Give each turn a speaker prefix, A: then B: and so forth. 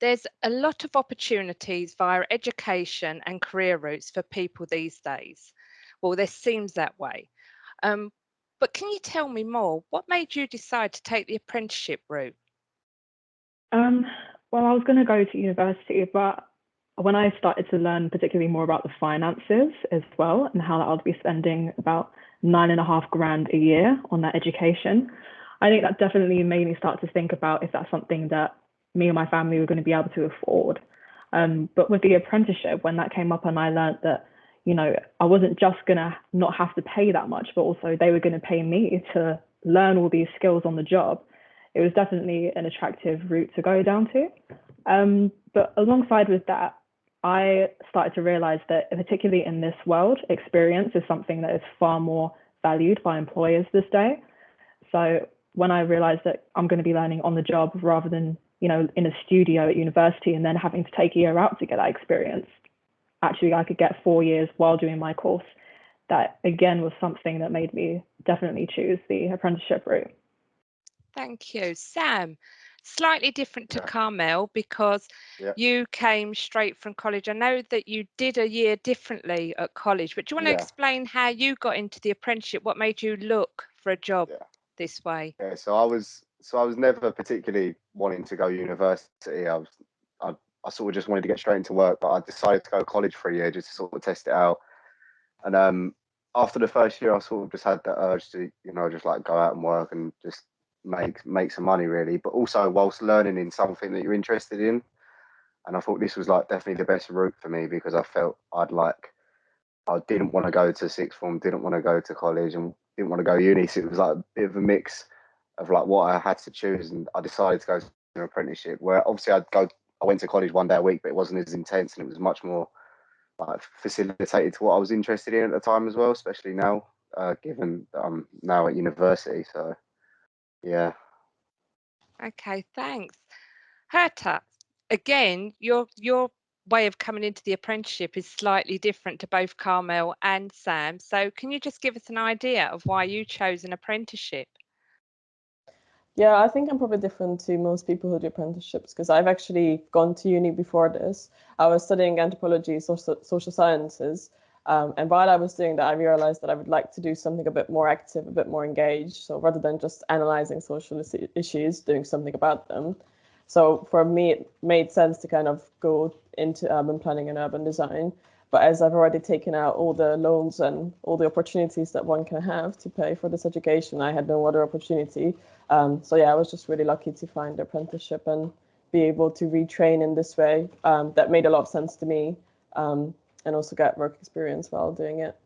A: There's a lot of opportunities via education and career routes for people these days. Well, this seems that way. Um, but can you tell me more? What made you decide to take the apprenticeship route?
B: Um, well, I was going to go to university, but when I started to learn particularly more about the finances as well and how I'll be spending about 9.5 grand a year on that education, I think that definitely made me start to think about if that's something that me and my family were going to be able to afford. But with the apprenticeship, when that came up and I learned that, I wasn't just going to not have to pay that much, but also they were going to pay me to learn all these skills on the job, it was definitely an attractive route to go down to. But alongside with that, I started to realize that, particularly in this world, experience is something that is far more valued by employers this day. So when I realized that I'm going to be learning on the job rather than, in a studio at university and then having to take a year out to get that experience, actually I could get 4 years while doing my course. That again was something that made me definitely choose the apprenticeship route.
A: Thank you. Sam, slightly different to
C: Yeah,
A: Carmel because
C: yeah,
A: you came straight from college. I know that you did a year differently at college, but do you want to
C: yeah,
A: explain how you got into the apprenticeship? What made you look for a job
C: yeah.
A: this way?
C: Yeah, so I was never particularly wanting to go university. I sort of just wanted to get straight into work, but I decided to go to college for a year just to sort of test it out. And after the first year, I sort of just had the urge to, just like go out and work and just make some money really, but also whilst learning in something that you're interested in. And I thought this was like definitely the best route for me because I felt I didn't want to go to sixth form, didn't want to go to college, and didn't want to go uni. So it was like a bit of a mix of like what I had to choose, and I decided to go to an apprenticeship. Where obviously I went to college 1 day a week, but it wasn't as intense, and it was much more like facilitated to what I was interested in at the time as well, especially now, given that I'm now at university. So yeah,
A: Okay, thanks. Herta, again, your way of coming into the apprenticeship is slightly different to both Carmel and Sam. So can you just give us an idea of why you chose an apprenticeship?
D: Yeah, I think I'm probably different to most people who do apprenticeships because I've actually gone to uni before this. I was studying anthropology, social sciences, and while I was doing that, I realized that I would like to do something a bit more active, a bit more engaged. So rather than just analyzing social issues, doing something about them. So for me, it made sense to kind of go into urban planning and urban design. But as I've already taken out all the loans and all the opportunities that one can have to pay for this education, I had no other opportunity. So yeah, I was just really lucky to find the apprenticeship and be able to retrain in this way. That made a lot of sense to me, and also get work experience while doing it.